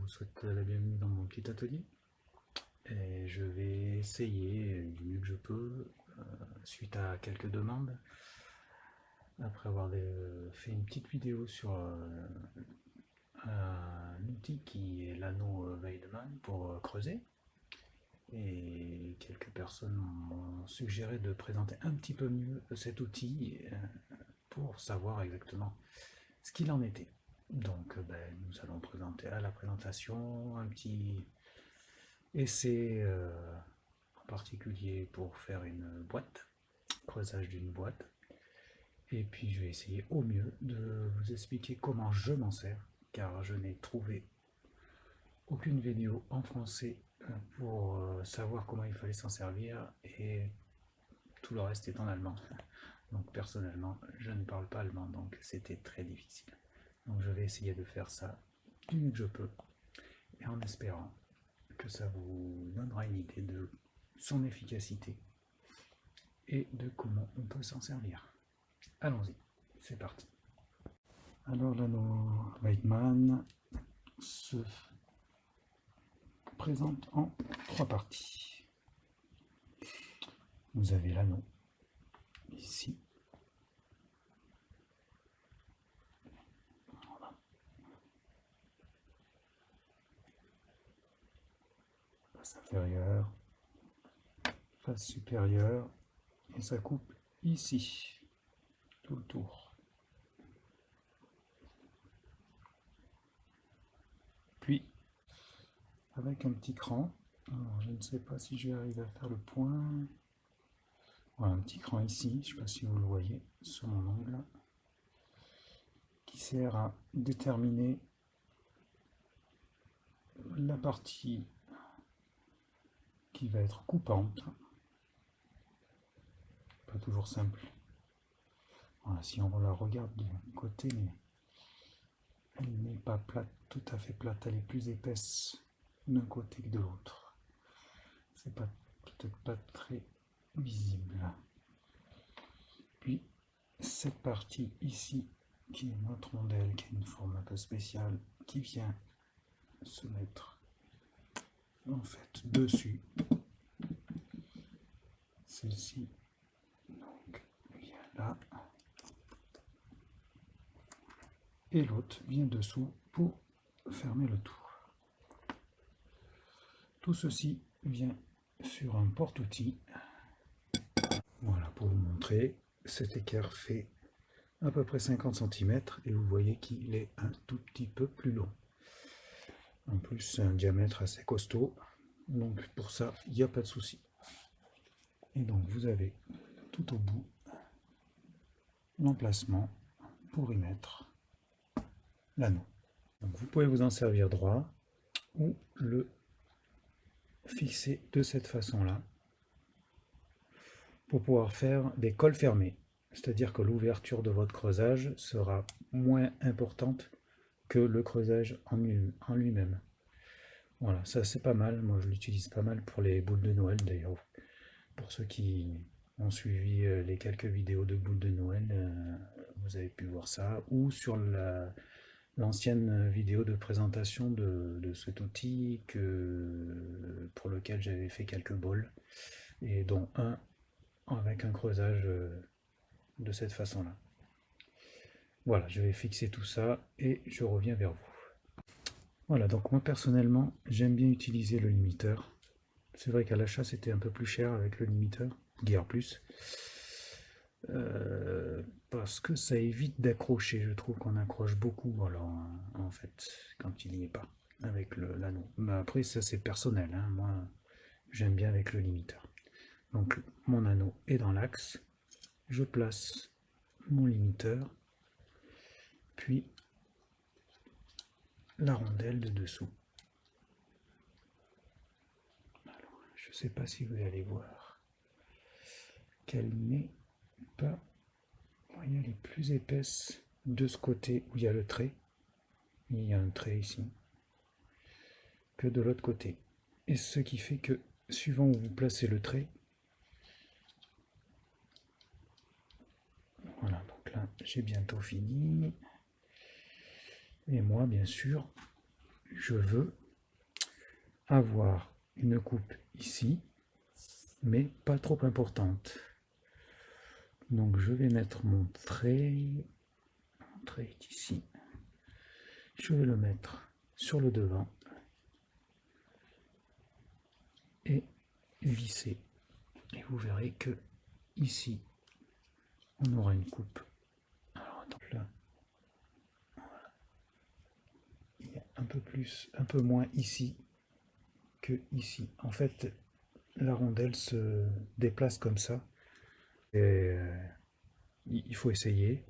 souhaite la bienvenue dans mon petit atelier et je vais essayer du mieux que je peux, suite à quelques demandes, après avoir fait une petite vidéo sur un outil qui est l'anneau Weidmann pour creuser, et quelques personnes m'ont suggéré de présenter un petit peu mieux cet outil pour savoir exactement ce qu'il en était. Donc nous allons présenter à la présentation un petit essai en particulier pour faire une boîte, creusage d'une boîte. Et puis je vais essayer au mieux de vous expliquer comment je m'en sers, car je n'ai trouvé aucune vidéo en français pour savoir comment il fallait s'en servir, et tout le reste est en allemand. Donc personnellement, je ne parle pas allemand, donc c'était très difficile. Donc je vais essayer de faire ça du mieux que je peux, et en espérant que ça vous donnera une idée de son efficacité et de comment on peut s'en servir. Allons-y, c'est parti. Alors l'anneau Weidmann se présente en 3 parties. Vous avez l'anneau ici. Voilà. Face inférieure, face supérieure, et ça coupe ici, tout le tour. Puis, avec un petit cran, alors je ne sais pas si je vais arriver à faire le point. Voilà, un petit cran ici, je ne sais pas si vous le voyez sur mon ongle, qui sert à déterminer la partie qui va être coupante. Pas toujours simple. Voilà, si on la regarde de côté, mais elle n'est pas plate, tout à fait plate, elle est plus épaisse d'un côté que de l'autre. C'est peut-être pas très visible. Puis cette partie ici, qui est notre rondelle, qui a une forme un peu spéciale, qui vient se mettre en fait dessus. Celle-ci donc vient là, et l'autre vient dessous pour fermer le tout. Tout ceci vient sur un porte-outil. Voilà, pour vous montrer, cet équerre fait à peu près 50 cm, et vous voyez qu'il est un tout petit peu plus long. En plus, c'est un diamètre assez costaud, donc pour ça, il n'y a pas de souci. Et donc, vous avez tout au bout l'emplacement pour y mettre l'anneau. Donc, vous pouvez vous en servir droit ou le fixer de cette façon-là pour pouvoir faire des cols fermés. C'est-à-dire que l'ouverture de votre creusage sera moins importante que le creusage en lui-même. Voilà, ça c'est pas mal. Moi je l'utilise pas mal pour les boules de Noël d'ailleurs. Pour ceux qui ont suivi les quelques vidéos de boules de Noël, vous avez pu voir ça. Ou sur l'ancienne vidéo de présentation de cet outil pour lequel j'avais fait quelques bols. Et dont un avec un creusage de cette façon-là. Voilà, je vais fixer tout ça et je reviens vers vous. Voilà, donc moi personnellement, j'aime bien utiliser le limiteur. C'est vrai qu'à l'achat, c'était un peu plus cher avec le limiteur, guère plus. Parce que ça évite d'accrocher. Je trouve qu'on accroche beaucoup, alors en fait, quand il n'y est pas, avec l'anneau. Mais après, ça c'est personnel, hein. Moi, j'aime bien avec le limiteur. Donc, mon anneau est dans l'axe. Je place mon limiteur, puis la rondelle de dessous. Alors, je ne sais pas si vous allez voir qu'elle n'est pas, vous voyez, elle est plus épaisse de ce côté où il y a le trait, il y a un trait ici, que de l'autre côté. Et ce qui fait que, suivant où vous placez le trait, voilà, donc là j'ai bientôt fini. Et moi, bien sûr, je veux avoir une coupe ici, mais pas trop importante. Donc je vais mettre mon trait est ici. Je vais le mettre sur le devant et visser. Et vous verrez que ici, on aura une coupe. Alors attends, là, voilà. Il y a un peu plus, un peu moins ici que ici. En fait, la rondelle se déplace comme ça. Et il faut essayer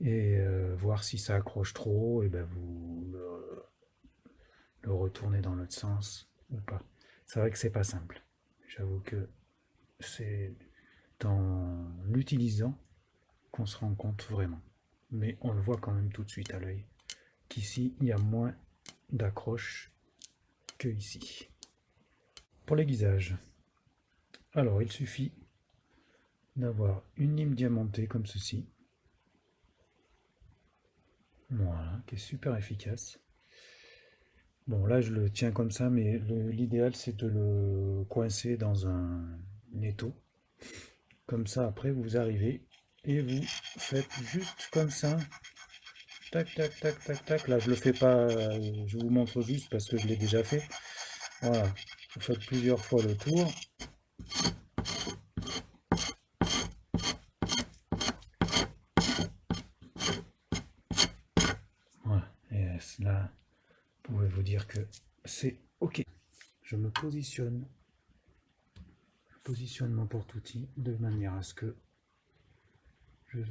et voir si ça accroche trop, et ben vous le retournez dans l'autre sens ou pas. C'est vrai que c'est pas simple. J'avoue que c'est en l'utilisant qu'on se rend compte vraiment. Mais on le voit quand même tout de suite à l'œil qu'ici il y a moins d'accroche que ici. Pour l'aiguisage, alors il suffit d'avoir une lime diamantée comme ceci. Voilà, qui est super efficace. Bon, là je le tiens comme ça, mais l'idéal c'est de le coincer dans un étau. Comme ça, après vous arrivez et vous faites juste comme ça. Tac, tac, tac, tac, tac. Là je le fais pas, je vous montre juste parce que je l'ai déjà fait. Voilà, vous faites plusieurs fois le tour. Voilà, et là, vous pouvez vous dire que c'est OK. Je positionne mon porte-outil de manière à ce que je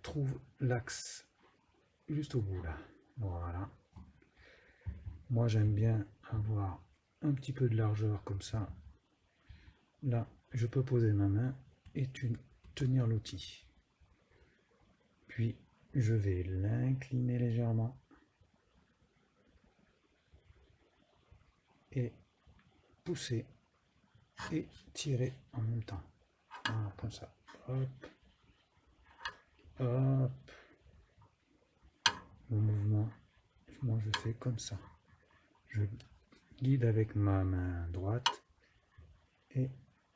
trouve l'axe juste au bout là. Voilà. Moi j'aime bien avoir un petit peu de largeur comme ça. Là, je peux poser ma main et tenir l'outil. Puis je vais l'incliner légèrement et pousser et tirer en même temps. Voilà, comme ça. Hop. Hop. Le mouvement, moi je fais comme ça. Je guide avec ma main droite et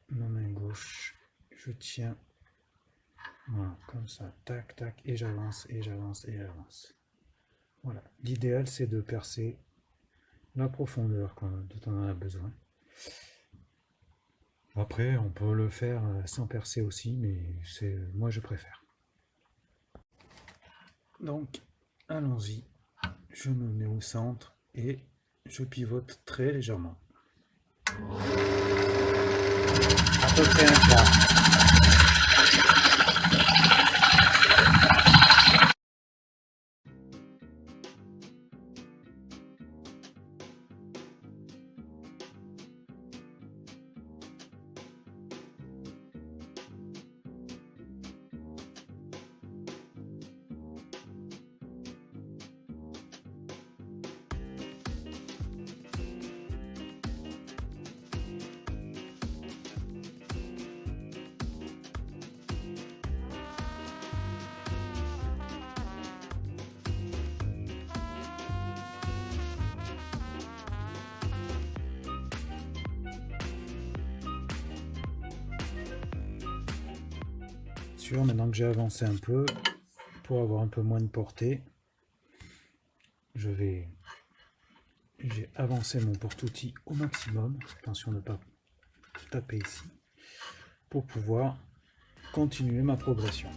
ma main gauche. Je tiens. Voilà, comme ça. Tac, tac. Et j'avance, et j'avance, et j'avance. Voilà. L'idéal, c'est de percer la profondeur dont on a besoin. Après, on peut le faire sans percer aussi, mais moi je préfère. Donc, allons-y. Je me mets au centre et je pivote très légèrement. À peu près un quart. Maintenant que j'ai avancé un peu, pour avoir un peu moins de portée, j'ai avancé mon porte-outil au maximum, attention de ne pas taper ici, pour pouvoir continuer ma progression.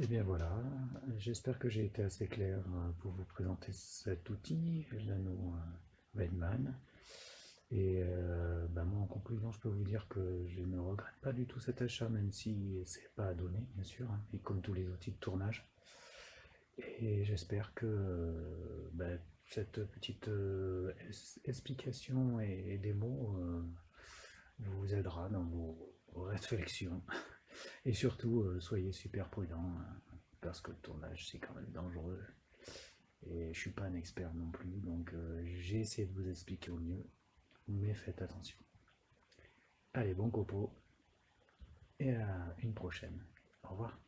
Et bien voilà, j'espère que j'ai été assez clair pour vous présenter cet outil, l'anneau Redman. Et bah, moi en conclusion, je peux vous dire que je ne regrette pas du tout cet achat, même si c'est pas à donner, bien sûr, hein, et comme tous les outils de tournage. Et j'espère que bah, cette petite explication et démo vous aidera dans vos réflexions. Et surtout, soyez super prudents, parce que le tournage, c'est quand même dangereux. Et je suis pas un expert non plus, donc j'ai essayé de vous expliquer au mieux, mais faites attention. Allez, bon copo, et à une prochaine. Au revoir.